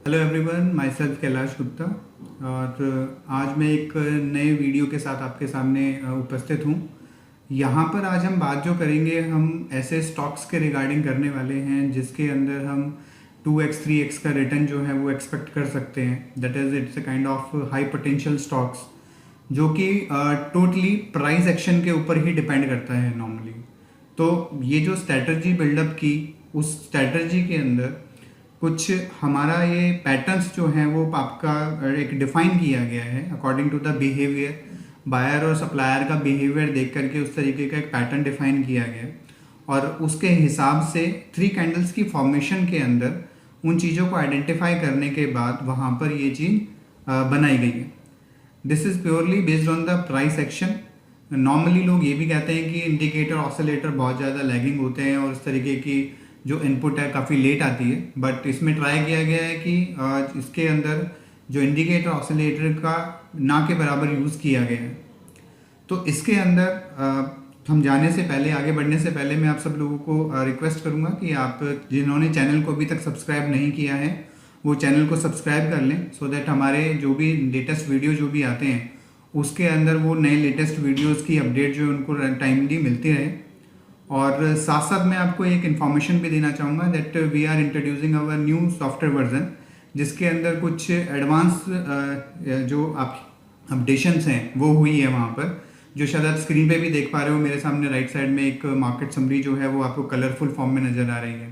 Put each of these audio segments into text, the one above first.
Hello everyone, my self Kailash Gupta. और आज मैं एक नए वीडियो के साथ आपके सामने उपस्थित हूँ। यहाँ पर आज हम बात जो करेंगे, हम ऐसे स्टॉक्स के रिगार्डिंग करने वाले हैं जिसके अंदर हम 2x 3x का रिटर्न जो है वो एक्सपेक्ट कर सकते हैं। That is it's a kind of high potential stocks जो कि टोटली प्राइस एक्शन के ऊपर ही डिपेंड करता है नॉर्मली। तो ये जो स्ट्रैटेजी बिल्डअप की, उस स्ट्रैटेजी के अंदर कुछ हमारा ये पैटर्न्स जो हैं वो आपका एक डिफाइन किया गया है according to the behaviour. Buyer और सप्लायर का बिहेवियर देख करके उस तरीके का एक पैटर्न डिफाइन किया गया है और उसके हिसाब से 3 कैंडल्स की फॉर्मेशन के अंदर उन चीज़ों को आइडेंटिफाई करने के बाद वहाँ पर ये चीज़ बनाई गई है। This is purely based on the price action. Normally लोग ये भी कहते हैं कि इंडिकेटर ऑसिलेटर बहुत ज़्यादा लैगिंग होते हैं और इस तरीके की जो इनपुट है काफ़ी लेट आती है, बट इसमें ट्राई किया गया है कि इसके अंदर जो इंडिकेटर ऑसिलेटर का ना के बराबर यूज़ किया गया है। तो इसके अंदर हम जाने से पहले, आगे बढ़ने से पहले मैं आप सब लोगों को रिक्वेस्ट करूंगा कि आप जिन्होंने चैनल को अभी तक सब्सक्राइब नहीं किया है वो चैनल को सब्सक्राइब कर लें, सो दैट हमारे जो भी लेटेस्ट वीडियो जो भी आते हैं उसके अंदर वो नए लेटेस्ट वीडियोस की अपडेट जो उनको टाइमली मिलती रहे। और साथ साथ मैं आपको एक इन्फॉर्मेशन भी देना चाहूँगा that we are introducing our new software version, जिसके अंदर कुछ एडवांस जो आप अपडेशंस हैं वो हुई है वहाँ पर, जो शायद आप स्क्रीन पे भी देख पा रहे हो। मेरे सामने राइट साइड में एक मार्केट समरी जो है वो आपको कलरफुल फॉर्म में नज़र आ रही है।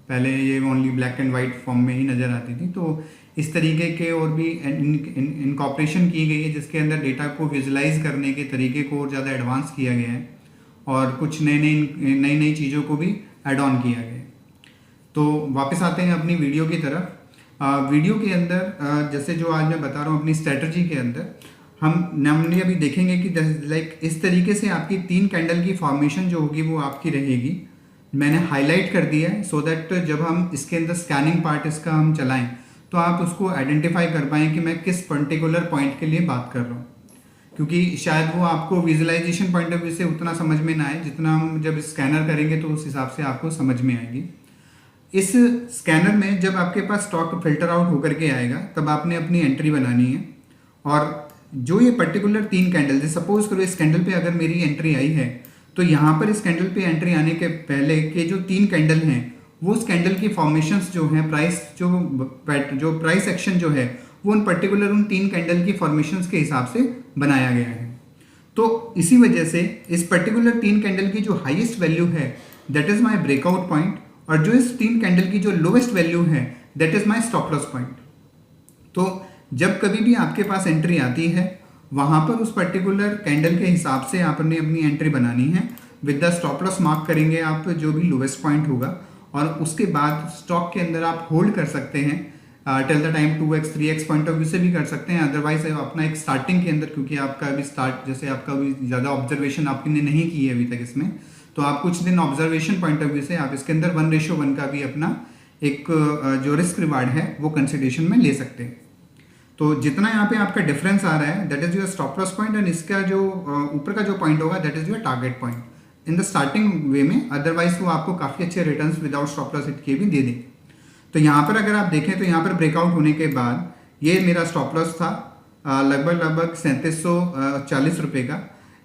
पहले ये only black and white form में ही नज़र आती थी। तो इस तरीके के और भी इनकॉर्पोरेशन की गई है जिसके अंदर डेटा को विजुलाइज करने के तरीके को और ज़्यादा एडवांस किया गया है और कुछ नई नई चीज़ों को भी ऐड ऑन किया गया है। तो वापस आते हैं अपनी वीडियो की तरफ। वीडियो के अंदर जैसे जो आज मैं बता रहा हूँ अपनी स्ट्रेटजी के अंदर, हम नॉर्मली अभी देखेंगे कि लाइक इस तरीके से आपकी 3 कैंडल की फॉर्मेशन जो होगी वो आपकी रहेगी। मैंने हाईलाइट कर दिया है सो दैट जब हम इसके अंदर स्कैनिंग पार्ट इसका हम चलाएं तो आप उसको आइडेंटिफाई कर पाएँ कि मैं किस पर्टिकुलर पॉइंट के लिए बात कर रहा हूँ, क्योंकि शायद वो आपको विजुअलाइजेशन पॉइंट ऑफ व्यू से उतना समझ में ना आए जितना हम जब स्कैनर करेंगे तो उस हिसाब से आपको समझ में आएगी। इस स्कैनर में जब आपके पास स्टॉक फिल्टर आउट होकर के आएगा तब आपने अपनी एंट्री बनानी है। और जो ये पर्टिकुलर 3 कैंडल, सपोज करो इस कैंडल पे अगर मेरी एंट्री आई है तो यहाँ पर इस कैंडल पे एंट्री आने के पहले के जो 3 कैंडल हैं वो उस कैंडल की फॉर्मेशंस जो हैं, प्राइस जो प्राइस एक्शन जो है वो उन पर्टिकुलर उन 3 कैंडल की फॉर्मेशंस के हिसाब से बनाया गया है। तो इसी वजह से इस पर्टिकुलर 3 कैंडल की जो हाईएस्ट वैल्यू है that is my breakout point, और जो इस 3 कैंडल की जो लोवेस्ट वैल्यू है that is my stop loss point. तो जब कभी भी आपके पास एंट्री आती है वहां पर उस पर्टिकुलर कैंडल के हिसाब से आपने अपनी एंट्री बनानी है। With the stop loss mark करेंगे आप जो भी लोवेस्ट पॉइंट होगा, और उसके बाद स्टॉक के अंदर आप होल्ड कर सकते हैं till the time 2x 3x point of view से भी कर सकते हैं। अदरवाइज अपना एक स्टार्टिंग के अंदर, क्योंकि आपका अभी स्टार्ट जैसे आपका अभी ज़्यादा ऑब्जर्वेशन आपने नहीं की है अभी तक इसमें, तो आप कुछ दिन ऑब्जर्वेशन पॉइंट ऑफ व्यू से आप इसके अंदर 1:1 का भी अपना एक जो रिस्क रिवार्ड है वो कंसिडरेशन में ले सकते हैं। तो जितना यहाँ पे आपका डिफरेंस आ रहा है that is your stop loss point, and इसका जो ऊपर का जो पॉइंट होगा that is your target point in the starting way में। अदरवाइज वो आपको काफ़ी अच्छे returns without stop loss hit के भी दे देंगे। तो यहाँ पर अगर आप देखें तो यहाँ पर ब्रेकआउट होने के बाद ये मेरा स्टॉप लॉस था लगभग 3740 रुपये का।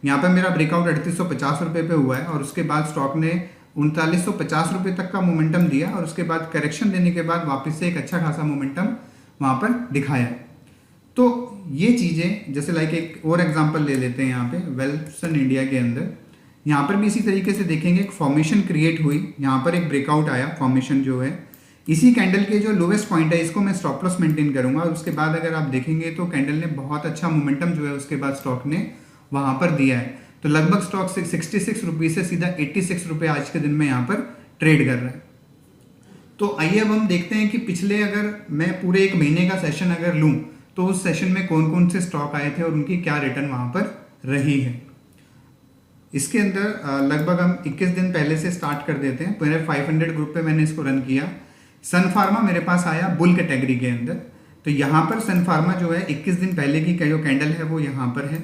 यहाँ पर मेरा ब्रेकआउट 3850 रुपये पे हुआ है और उसके बाद स्टॉक ने 3950 रुपये तक का मोमेंटम दिया और उसके बाद करेक्शन देने के बाद वापस से एक अच्छा खासा मोमेंटम वहाँ पर दिखाया। तो ये चीज़ें जैसे लाइक एक और एग्जांपल ले लेते हैं यहाँ पे वेल्सन इंडिया के अंदर, यहाँ पर भी इसी तरीके से देखेंगे एक फॉर्मेशन क्रिएट हुई, यहाँ पर एक ब्रेकआउट आया फॉर्मेशन जो है, इसी कैंडल के जो लोवेस्ट पॉइंट है इसको मैं स्टॉप लॉस मेंटेन करूंगा और उसके बाद अगर आप देखेंगे तो कैंडल ने बहुत अच्छा मोमेंटम जो है उसके बाद स्टॉक ने वहाँ पर दिया है। तो लगभग स्टॉक 66 रुपये से सीधा 86 रुपये आज के दिन में यहाँ पर ट्रेड कर रहा है। तो आइए अब हम देखते हैं कि पिछले अगर मैं पूरे 1 महीने का सेशन अगर लूँ तो उस सेशन में कौन कौन से स्टॉक आए थे और उनकी क्या रिटर्न वहाँ पर रही है। इसके अंदर लगभग हम 21 दिन पहले से स्टार्ट कर देते हैं। मेरे 500 ग्रुप पे मैंने इसको रन किया। सन फार्मा मेरे पास आया बुल कैटेगरी के अंदर। तो यहाँ पर सन फार्मा जो है 21 दिन पहले की जो कैंडल है वो यहाँ पर है।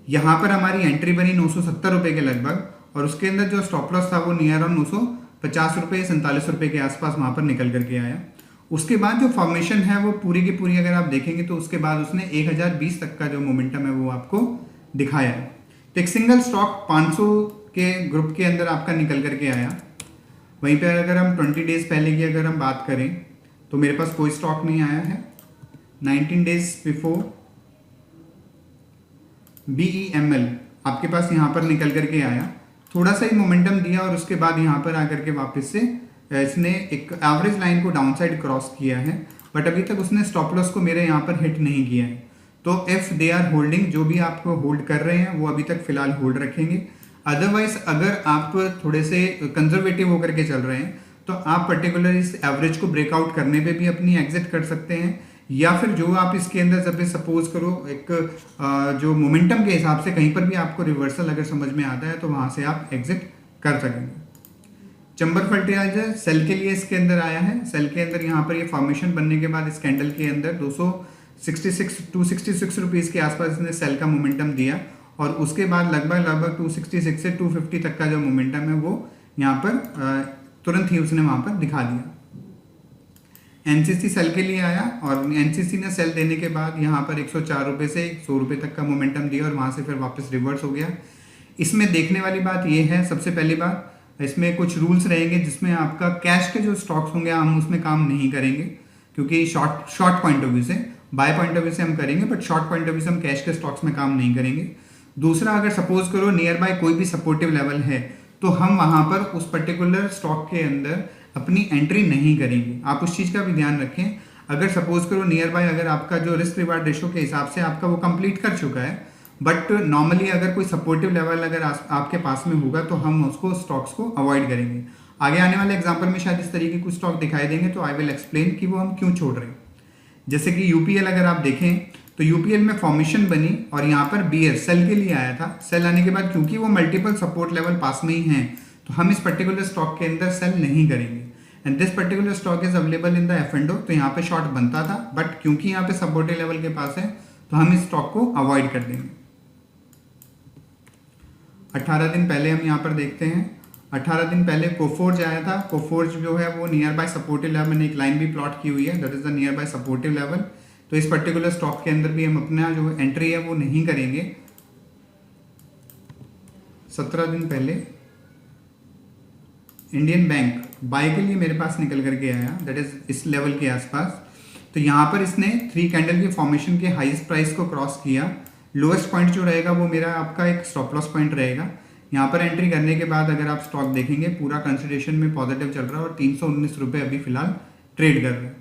यहाँ पर हमारी एंट्री बनी 970 रुपये के लगभग, और उसके अंदर जो स्टॉप लॉस था वो नियर ऑन 950 रुपये 47 रुपये के आसपास वहाँ पर निकल करके आया। उसके बाद जो फॉर्मेशन है वो पूरी की पूरी अगर आप देखेंगे तो उसके बाद उसने 1020 तक का जो मोमेंटम है वो आपको दिखाया है। तो एक सिंगल स्टॉक 500 के ग्रुप के अंदर आपका निकल करके आया। वहीं पे अगर हम 20 डेज पहले की अगर हम बात करें तो मेरे पास कोई स्टॉक नहीं आया है। 19 डेज बिफोर BEML आपके पास यहाँ पर निकल करके आया, थोड़ा सा ही मोमेंटम दिया और उसके बाद यहाँ पर आकर के वापस से इसने एक एवरेज लाइन को डाउनसाइड क्रॉस किया है, बट अभी तक उसने स्टॉप लॉस को मेरे यहाँ पर हिट नहीं किया है। तो इफ दे आर होल्डिंग, जो भी आपको होल्ड कर रहे हैं वो अभी तक फिलहाल होल्ड रखेंगे। अदरवाइज अगर आप थोड़े से कंजर्वेटिव होकर के चल रहे हैं तो आप पर्टिकुलर इस एवरेज को ब्रेकआउट करने पे भी अपनी एग्जिट कर सकते हैं, या फिर जो आप इसके अंदर जब सपोज करो एक जो मोमेंटम के हिसाब से कहीं पर भी आपको रिवर्सल अगर समझ में आता है तो वहां से आप एग्जिट कर सकेंगे। चंबर फर्टिलाइजर सेल के लिए इसके अंदर आया है। सेल के अंदर यहाँ पर ये फॉर्मेशन बनने के बाद इस कैंडल के अंदर 266 रुपीज के आसपास इसने सेल का मोमेंटम दिया और उसके बाद लगभग 266 से 250 तक का जो मोमेंटम है वो यहाँ पर तुरंत ही उसने वहां पर दिखा दिया। एनसीसी सेल के लिए आया और एनसीसी ने सेल देने के बाद यहाँ पर 104 रुपये से 100 रुपये तक का मोमेंटम दिया और वहाँ से फिर वापस रिवर्स हो गया। इसमें देखने वाली बात ये है, सबसे पहली बात इसमें कुछ रूल्स रहेंगे जिसमें आपका कैश के जो स्टॉक्स होंगे हम उसमें काम नहीं करेंगे, क्योंकि शॉर्ट पॉइंट ऑफ व्यू से, बाय पॉइंट ऑफ व्यू से हम करेंगे but short point of view से हम कैश के स्टॉक्स में काम नहीं करेंगे। दूसरा, अगर सपोज करो नियर बाय कोई भी सपोर्टिव लेवल है तो हम वहां पर उस पर्टिकुलर स्टॉक के अंदर अपनी एंट्री नहीं करेंगे। आप उस चीज का भी ध्यान रखें। अगर सपोज करो नियर बाय अगर आपका जो रिस्क रिवार्ड रेशो के हिसाब से आपका वो कंप्लीट कर चुका है, बट नॉर्मली अगर कोई सपोर्टिव लेवल अगर आपके पास में होगा तो हम उसको स्टॉक्स को अवॉइड करेंगे। आगे आने वाले एग्जाम्पल में शायद इस तरीके कुछ स्टॉक दिखाई देंगे तो आई विल एक्सप्लेन कि वो हम क्यों छोड़ रहे हैं। जैसे कि यूपीएल अगर आप देखें तो यूपीएल में फॉर्मेशन बनी और यहाँ पर बीयर सेल के लिए आया था। सेल आने के बाद क्योंकि वो मल्टीपल सपोर्ट लेवल पास में ही हैं तो हम इस पर्टिकुलर स्टॉक के अंदर सेल नहीं करेंगे। And this particular stock is available in the एफ&ओ, तो यहाँ पे शॉर्ट बनता था बट क्योंकि यहाँ पे सपोर्टिव लेवल के पास है तो हम इस स्टॉक को अवॉइड कर देंगे। 18 दिन पहले हम यहाँ पर देखते हैं, 18 दिन पहले कोफोर्ज आया था। कोफोर्ज जो है वो नियर बाय सपोर्टिव लेवल, मैंने एक लाइन भी प्लॉट की हुई है, that is the near by supportive level. तो इस पर्टिकुलर स्टॉक के अंदर भी हम अपना जो एंट्री है वो नहीं करेंगे। 17 दिन पहले इंडियन बैंक बाय के लिए मेरे पास निकल करके आया, दैट इज इस लेवल के आसपास। तो यहाँ पर इसने 3 कैंडल की फॉर्मेशन के हाईएस्ट प्राइस को क्रॉस किया। लोएस्ट पॉइंट जो रहेगा वो मेरा आपका एक स्टॉप लॉस पॉइंट रहेगा। यहाँ पर एंट्री करने के बाद अगर आप स्टॉक देखेंगे पूरा कंसिडरेशन में पॉजिटिव चल रहा है और 319 रुपये अभी फिलहाल ट्रेड कर रहे हैं।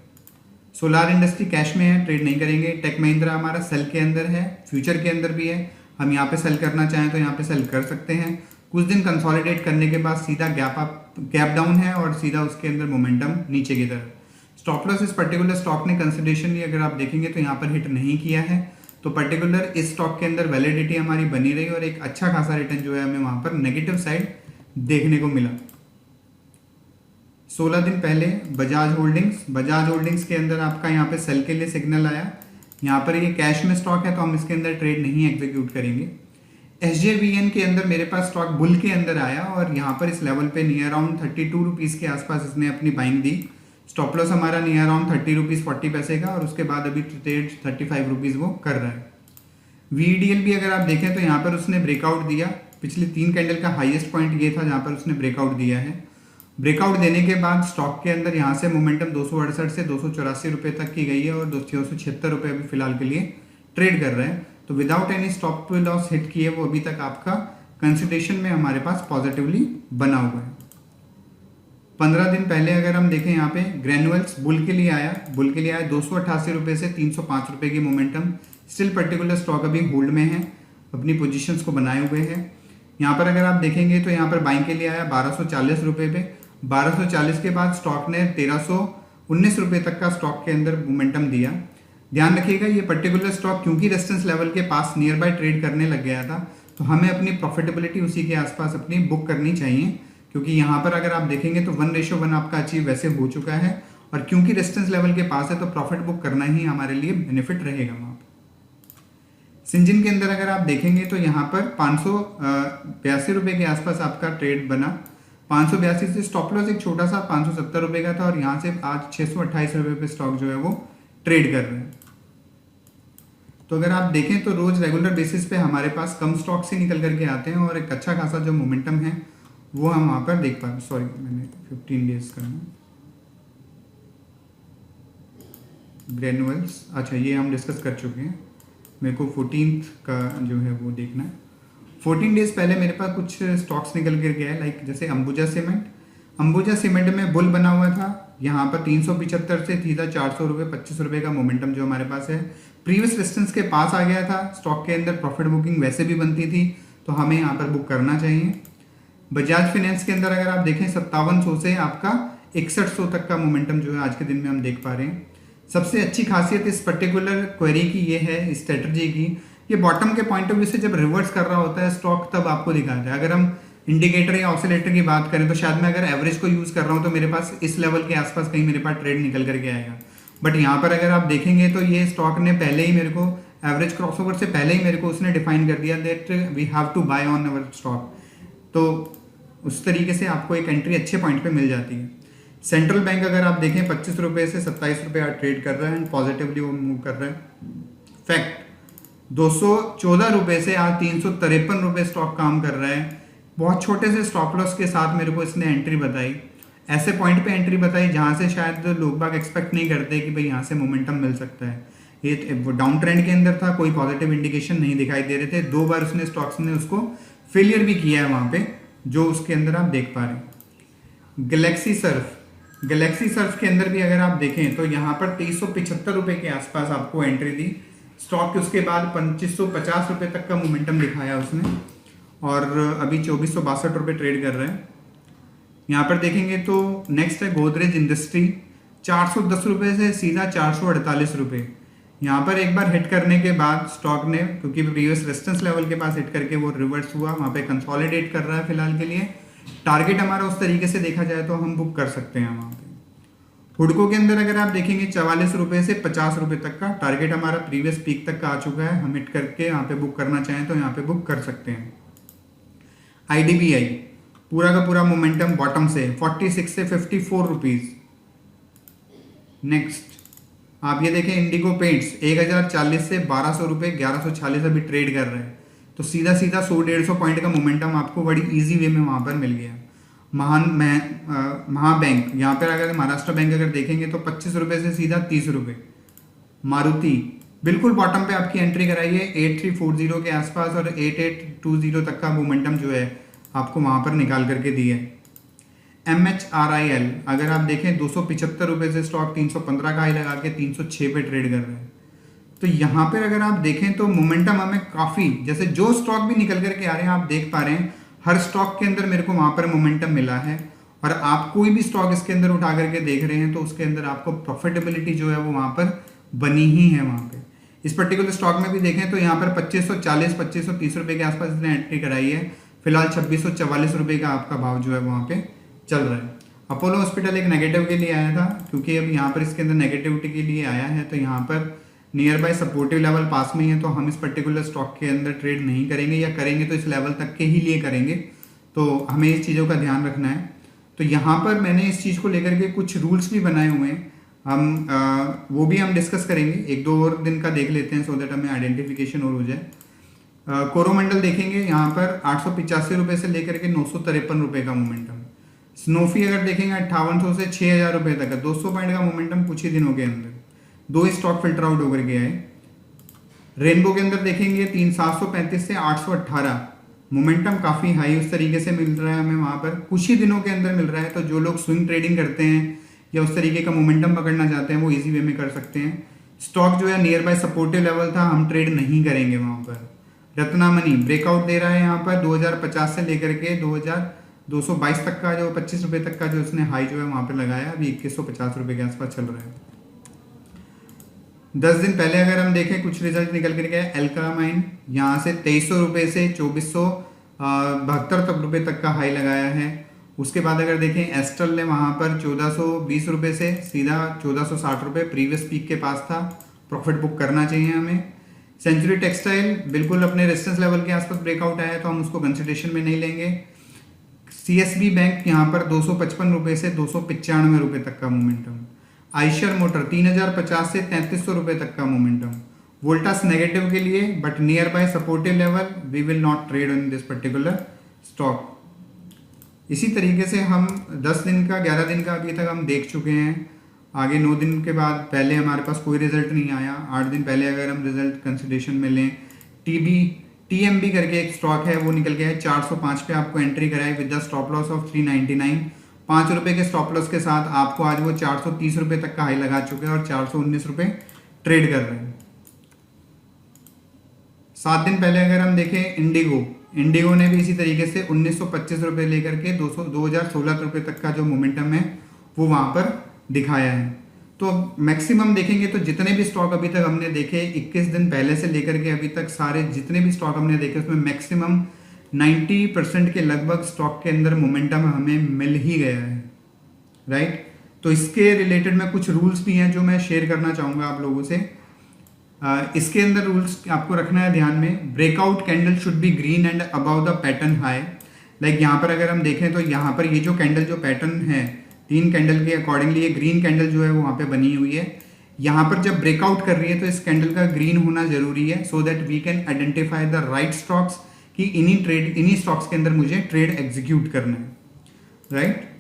सोलार इंडस्ट्री कैश में है, ट्रेड नहीं करेंगे। टेक महिंद्रा हमारा सेल के अंदर है, फ्यूचर के अंदर भी है, हम यहाँ पे सेल करना चाहें तो यहाँ पे सेल कर सकते हैं। कुछ दिन कंसोलिडेट करने के बाद सीधा गैप डाउन है और सीधा उसके अंदर मोमेंटम नीचे की तरफ। स्टॉप लॉस इस पर्टिकुलर स्टॉक ने कंसिडरेशनली अगर आप देखेंगे तो यहाँ पर हिट नहीं किया है, तो पर्टिकुलर इस स्टॉक के अंदर वैलिडिटी हमारी बनी रही और एक अच्छा खासा रिटर्न जो है हमें वहां पर नेगेटिव साइड देखने को मिला। 16 दिन पहले बजाज होल्डिंग्स के अंदर आपका यहाँ पे सेल के लिए सिग्नल आया। यहाँ पर ये कैश में स्टॉक है तो हम इसके अंदर ट्रेड नहीं एग्जीक्यूट करेंगे। SJVN के अंदर मेरे पास स्टॉक बुल के अंदर आया और यहाँ पर इस लेवल पे नियर अराउंड 32 रुपीज़ के आसपास इसने अपनी बाइंग दी। स्टॉप लॉस हमारा नियर अराउंड 30 रुपीज़ 40 पैसे का और उसके बाद अभी ट्रेड 35 रुपीज़ वो कर रहा है। VDL भी अगर आप देखें तो यहाँ पर उसने ब्रेकआउट दिया। पिछले 3 कैंडल का हाईएस्ट पॉइंट ये था जहाँ पर उसने ब्रेकआउट दिया है। ब्रेकआउट देने के बाद स्टॉक के अंदर यहाँ से मोमेंटम 268 से 284 रुपये तक की गई है और 276 रुपये अभी फिलहाल के लिए ट्रेड कर रहे हैं। तो without any stop loss hit किए वो अभी तक आपका कंसिडरेशन में हमारे पास पॉजिटिवली बना हुआ है। 15 दिन पहले अगर हम देखें यहाँ पे ग्रेनुअल्स बुल के लिए आया 288 रुपये से 305 रुपये की मोमेंटम। स्टिल पर्टिकुलर स्टॉक अभी होल्ड में है, अपनी पोजीशंस को बनाए हुए हैं। यहाँ पर अगर आप देखेंगे तो यहाँ पर बाइंग के लिए आया 1240 रुपये पे। 1240 के बाद स्टॉक ने 1319 रुपये तक का स्टॉक के अंदर मोमेंटम दिया। ध्यान रखिएगा ये पर्टिकुलर स्टॉक क्योंकि रेजिस्टेंस लेवल के पास नियर बाय ट्रेड करने लग गया था तो हमें अपनी प्रॉफिटेबिलिटी उसी के आसपास अपनी बुक करनी चाहिए, क्योंकि यहाँ पर अगर आप देखेंगे तो 1:1 आपका अचीव वैसे हो चुका है और क्योंकि रेजिस्टेंस लेवल के पास है तो प्रॉफिट बुक करना ही हमारे लिए बेनिफिट रहेगा वहाँ पर। सिंजिन के अंदर अगर आप देखेंगे तो यहाँ पर 582 रुपये के आसपास आपका ट्रेड बना। 582 से स्टॉप लॉस एक छोटा सा 570 रुपये का था और यहाँ से आज 628 रुपये पे स्टॉक जो है वो ट्रेड कर रहे हैं। तो अगर आप देखें तो रोज रेगुलर बेसिस पे हमारे पास कम स्टॉक से निकल करके आते हैं और एक अच्छा खासा जो मोमेंटम है वो हम वहाँ पर देख पा, सॉरी मैंने 15 डेज करना, ग्रेनुअल्स, अच्छा ये हम डिस्कस कर चुके हैं, मेरे को 14th का जो है वो देखना है। 14 डेज पहले मेरे पास कुछ स्टॉक्स निकल कर गया है, लाइक जैसे अंबुजा सीमेंट। अंबुजा सीमेंट में बुल बना हुआ था, यहाँ पर 375 से सीधा 400 रुपये 25 रुपये का मोमेंटम जो हमारे पास है, प्रीवियस रेजिस्टेंस के पास आ गया था। स्टॉक के अंदर प्रॉफिट बुकिंग वैसे भी बनती थी तो हमें यहाँ पर बुक करना चाहिए। बजाज फाइनेंस के अंदर अगर आप देखें 5700 से आपका 6100 तक का मोमेंटम जो है आज के दिन में हम देख पा रहे हैं। सबसे अच्छी खासियत इस पर्टिकुलर क्वेरी की ये है, स्ट्रेटजी की, ये बॉटम के पॉइंट ऑफ व्यू से जब रिवर्स कर रहा होता है स्टॉक तब आपको दिखाता है। अगर हम इंडिकेटर या ऑसिलेटर की बात करें तो शायद मैं अगर एवरेज को यूज कर रहा हूं तो मेरे पास इस लेवल के आसपास कहीं मेरे पास ट्रेड निकल करके आएगा, बट यहाँ पर अगर आप देखेंगे तो ये स्टॉक ने पहले ही मेरे को एवरेज क्रॉसओवर से पहले ही मेरे को उसने डिफाइन कर दिया that we have to buy on our stock. तो उस तरीके से आपको एक एंट्री अच्छे पॉइंट पे मिल जाती है। सेंट्रल बैंक अगर आप देखें 25 रुपये से 27 रुपये आज ट्रेड कर रहा है एंड पॉजिटिवली वो मूव कर रहा है। फैक्ट 214 रुपये से आज 353 रुपये स्टॉक काम कर रहा है। बहुत छोटे से स्टॉप लॉस के साथ मेरे को इसने एंट्री बताई, ऐसे पॉइंट पे एंट्री बताई जहां से शायद लोग बाग एक्सपेक्ट नहीं करते कि भाई यहाँ से मोमेंटम मिल सकता है। ये डाउन ट्रेंड के अंदर था, कोई पॉजिटिव इंडिकेशन नहीं दिखाई दे रहे थे। 2 बार उसने स्टॉक्स ने उसको फेलियर भी किया है वहां पे, जो उसके अंदर आप देख पा रहे हैं। गैलेक्सी सर्फ के अंदर भी अगर आप देखें तो यहाँ पर 2375 रुपये के आसपास आपको एंट्री दी स्टॉक के, उसके बाद 2550 रुपये तक का मोमेंटम दिखाया उसने और अभी 2462 रुपये ट्रेड कर रहे हैं। यहाँ पर देखेंगे तो नेक्स्ट है गोदरेज इंडस्ट्री, 410 रुपये से सीधा 448 रुपये। यहाँ पर एक बार हिट करने के बाद स्टॉक ने, क्योंकि प्रीवियस रेजिस्टेंस लेवल के पास हिट करके वो रिवर्स हुआ, वहाँ पे कंसोलिडेट कर रहा है फिलहाल के लिए। टारगेट हमारा उस तरीके से देखा जाए तो हम बुक कर सकते हैं वहाँ पे। हुडको के अंदर अगर आप देखेंगे 44 रुपये से 50 रुपये तक का टारगेट हमारा प्रीवियस पीक तक का आ चुका है, हम हिट करके यहाँ पे बुक करना चाहें तो यहाँ पे बुक कर सकते हैं। IDBI पूरा का पूरा मोमेंटम बॉटम से 46 से 54 रुपीज। नेक्स्ट आप ये देखें इंडिगो पेंट्स 1040 से 1200 रुपये 1146 अभी ट्रेड कर रहे हैं, तो सीधा सीधा 100-150 पॉइंट का मोमेंटम आपको बड़ी इजी वे में वहाँ पर मिल गया। महाबैंक, यहाँ पर अगर महाराष्ट्र बैंक अगर देखेंगे तो 25 रुपये से सीधा 30 रुपये। मारुति बिल्कुल बॉटम पे आपकी एंट्री कराई है 8340 के आसपास और 8820 तक का मोमेंटम जो है आपको वहाँ पर निकाल करके दिया है। MHRIL अगर आप देखें 275 रुपये से स्टॉक 315 का हाई लगा के 306 पे ट्रेड कर रहे हैं। तो यहाँ पर अगर आप देखें तो मोमेंटम हमें काफ़ी, जैसे जो स्टॉक भी निकल करके आ रहे हैं आप देख पा रहे हैं हर स्टॉक के अंदर मेरे को वहाँ पर मोमेंटम मिला है। और आप कोई भी स्टॉक इसके अंदर उठा करके देख रहे हैं तो उसके अंदर आपको प्रॉफिटेबिलिटी जो है वो वहाँ पर बनी ही है। वहाँ पे इस पर्टिकुलर स्टॉक में भी देखें तो यहाँ पर 2540-2530 रुपये के आसपास इसने एंट्री कराई है। फिलहाल 2644 रुपये का आपका भाव जो है वहाँ पे चल रहा है। अपोलो हॉस्पिटल एक नेगेटिव के लिए आया था, क्योंकि अब यहाँ पर इसके अंदर नेगेटिविटी के लिए आया है तो यहाँ पर near by supportive level pass में ही है, तो हम इस पर्टिकुलर स्टॉक के अंदर ट्रेड नहीं करेंगे, या करेंगे तो इस लेवल तक के ही लिए करेंगे। तो हमें इस चीज़ों का ध्यान रखना है। तो यहाँ पर मैंने इस चीज़ को लेकर के कुछ रूल्स भी बनाए हुए हैं, हम वो भी हम डिस्कस करेंगे। 1-2 और दिन का देख लेते हैं सो दैट हमें आइडेंटिफिकेशन और हो जाए। कोरोमंडल देखेंगे यहाँ पर 885 रुपये से लेकर के 953 रुपये का मोमेंटम। स्नोफी अगर देखेंगे 5800 से 6000 रुपये तक का 200 पॉइंट का मोमेंटम कुछ ही दिनों के अंदर 2 स्टॉक फिल्टर आउट होकर के आए। रेनबो के अंदर देखेंगे 735 से 818 मोमेंटम काफ़ी हाई उस तरीके से मिल रहा है हमें वहाँ पर, कुछ ही दिनों के अंदर मिल रहा है। तो जो लोग स्विंग ट्रेडिंग करते हैं या उस तरीके का मोमेंटम पकड़ना चाहते हैं वो इजी वे में कर सकते हैं। स्टॉक जो है नियर बाय सपोर्टिव लेवल था, हम ट्रेड नहीं करेंगे वहाँ पर। रत्नामनी ब्रेकआउट दे रहा है यहाँ पर 2050 से लेकर के 2222 तक का, जो 25 रुपये तक का जो उसने हाई जो है वहाँ पर लगाया, अभी 2150 रुपये के आसपास चल रहा है। 10 दिन पहले अगर हम देखें कुछ रिजल्ट निकल कर गया। एल्कामाइन यहाँ से 2300 रुपये से 2472 रुपये तक का हाई लगाया है। उसके बाद अगर देखें एस्ट्रल ने वहाँ पर 1420 रुपये से सीधा 1460 रुपये प्रीवियस पीक के पास था, प्रॉफिट बुक करना चाहिए हमें। सेंचुरी टेक्सटाइल बिल्कुल अपने रेजिस्टेंस लेवल के आसपास ब्रेकआउट आया है तो हम उसको कंसिडरेशन में नहीं लेंगे। CSB बैंक यहाँ पर 255 रुपये से 295 रुपये तक का मोमेंटम। आइशर मोटर 3050 से 3300 रुपये तक का मोमेंटम। वोल्टास नेगेटिव के लिए, but near by supportive level, we will not trade in this particular stock. इसी तरीके से हम 10 दिन का 11 दिन का अभी तक हम देख चुके हैं। आगे 9 दिन के बाद पहले हमारे पास कोई रिजल्ट नहीं आया। 8 दिन पहले अगर हम रिजल्ट कंसिडरेशन में लें, TMB करके एक स्टॉक है, वो निकल गया है 405 पे, आपको एंट्री कराई with the stop loss of 399। 5 रुपये के स्टॉप लॉस के साथ आपको आज वो 430 रुपये तक का हाई लगा चुके हैं और 419 रुपये ट्रेड कर रहे हैं। 7 दिन पहले अगर हम देखें इंडिगो ने भी इसी तरीके से 1925 रुपये लेकर के 2016 रुपये तक का जो मोमेंटम है वो वहाँ पर दिखाया है। तो मैक्सिमम देखेंगे तो जितने भी स्टॉक अभी तक हमने देखे 21 दिन पहले से लेकर के अभी तक सारे जितने भी स्टॉक हमने देखे उसमें मैक्सिमम 90% के लगभग स्टॉक के अंदर मोमेंटम हमें मिल ही गया है, राइट। तो इसके रिलेटेड में कुछ रूल्स भी हैं जो मैं शेयर करना चाहूँगा आप लोगों से। इसके अंदर रूल्स आपको रखना है ध्यान में। Breakout candle should be green and about the pattern high. Like यहाँ पर अगर हम देखें तो यहाँ पर ये जो कैंडल जो पैटर्न है 3 कैंडल के अकॉर्डिंगली ये ग्रीन कैंडल जो है वो वहाँ पे बनी हुई है। यहाँ पर जब ब्रेकआउट कर रही है तो इस कैंडल का ग्रीन होना जरूरी है, so that we can identify the right stocks कि इन्हीं स्टॉक्स के अंदर मुझे ट्रेड एग्जीक्यूट करना है, right.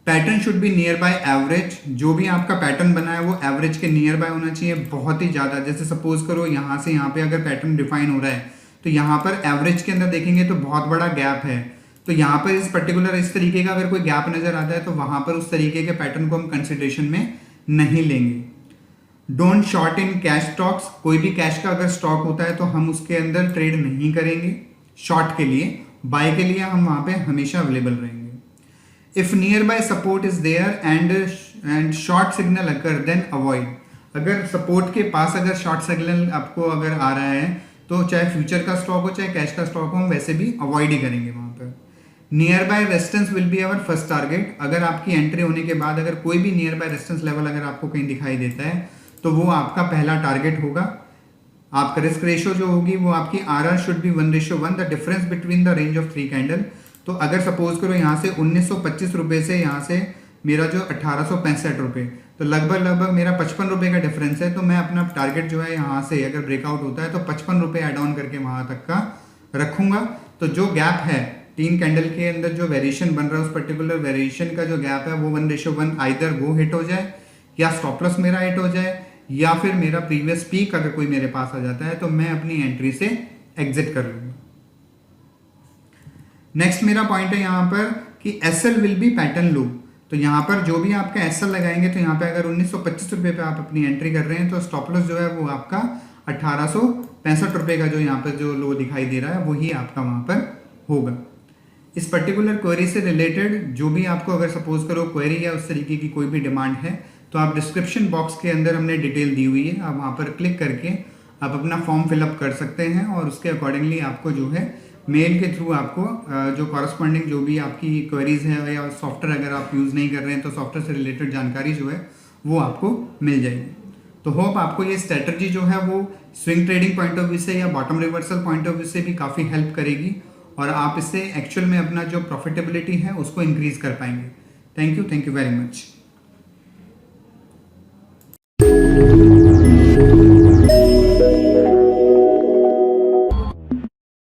Pattern should be near by average. जो भी आपका पैटर्न बना है वो एवरेज के नियर बाय होना चाहिए, बहुत ही ज़्यादा। जैसे सपोज करो यहाँ से यहाँ पे अगर पैटर्न डिफाइन हो रहा है तो यहाँ पर एवरेज के अंदर देखेंगे तो बहुत बड़ा गैप है। तो यहाँ पर इस पर्टिकुलर इस तरीके का अगर कोई गैप नजर आता है तो वहाँ पर उस तरीके के पैटर्न को हम कंसिडरेशन में नहीं लेंगे। Don't short in cash stocks. कोई भी कैश का अगर स्टॉक होता है तो हम उसके अंदर ट्रेड नहीं करेंगे शॉर्ट के लिए। बाय के लिए हम वहाँ पे हमेशा अवेलेबल रहेंगे। If near by support is there and short signal occur then avoid. अगर सपोर्ट के पास अगर शॉर्ट सिग्नल आपको अगर आ रहा है तो चाहे फ्यूचर का स्टॉक हो चाहे कैश का स्टॉक हो हम वैसे भी अवॉइड ही करेंगे वहाँ पर। Near by resistance will be our first target. अगर आपकी एंट्री होने के बाद अगर कोई भी नियर बाय रेजिस्टेंस लेवल अगर आपको कहीं दिखाई देता है तो वो आपका पहला टारगेट होगा। आपका रिस्क रेशियो जो होगी वो आपकी RR should be 1:1, the difference between the range of 3 candle. तो अगर सपोज करो यहाँ से 1925 रुपये से यहाँ से मेरा जो 1865 रुपये, तो लगभग मेरा 55 रुपये का डिफरेंस है। तो मैं अपना टारगेट जो है यहाँ से अगर ब्रेकआउट होता है तो 55 रुपये एड ऑन करके वहाँ तक का रखूंगा। तो जो गैप है 3 कैंडल के अंदर जो वेरिएशन बन रहा है उस पर्टिकुलर वेरिएशन का जो गैप है वो 1:1 आइदर वो हिट हो जाए या स्टॉप लॉस मेरा हिट हो जाए या फिर मेरा प्रीवियस पीक अगर कोई मेरे पास आ जाता है तो मैं अपनी एंट्री से एग्जिट कर लूंगा। नेक्स्ट मेरा पॉइंट है यहाँ पर कि SL विल बी पैटर्न लो। तो यहाँ पर जो भी आपका SL लगाएंगे तो यहाँ पे अगर 1925 रुपये पे आप अपनी एंट्री कर रहे हैं तो स्टॉप लॉस जो है वो आपका 1865 रुपये का जो यहाँ पर जो लो दिखाई दे रहा है वही आपका वहाँ पर होगा। इस पर्टिकुलर क्वेरी से रिलेटेड जो भी आपको अगर सपोज करो क्वेरी या उस तरीके की कोई भी डिमांड है तो आप डिस्क्रिप्शन बॉक्स के अंदर हमने डिटेल दी हुई है, आप वहाँ पर क्लिक करके आप अपना फॉर्म फिलअप कर सकते हैं और उसके अकॉर्डिंगली आपको जो है मेल के थ्रू आपको जो कॉरस्पॉन्डिंग जो भी आपकी क्वेरीज है या सॉफ्टवेयर अगर आप यूज़ नहीं कर रहे हैं तो सॉफ्टवेयर से रिलेटेड जानकारी जो है वो आपको मिल जाएगी। तो होप आपको ये स्ट्रेटजी जो है वो swing trading point of view से या bottom reversal point of view से भी काफ़ी हेल्प करेगी और आप इससे एक्चुअल में अपना जो प्रॉफिटेबिलिटी है उसको इंक्रीज कर पाएंगे। Thank you very much.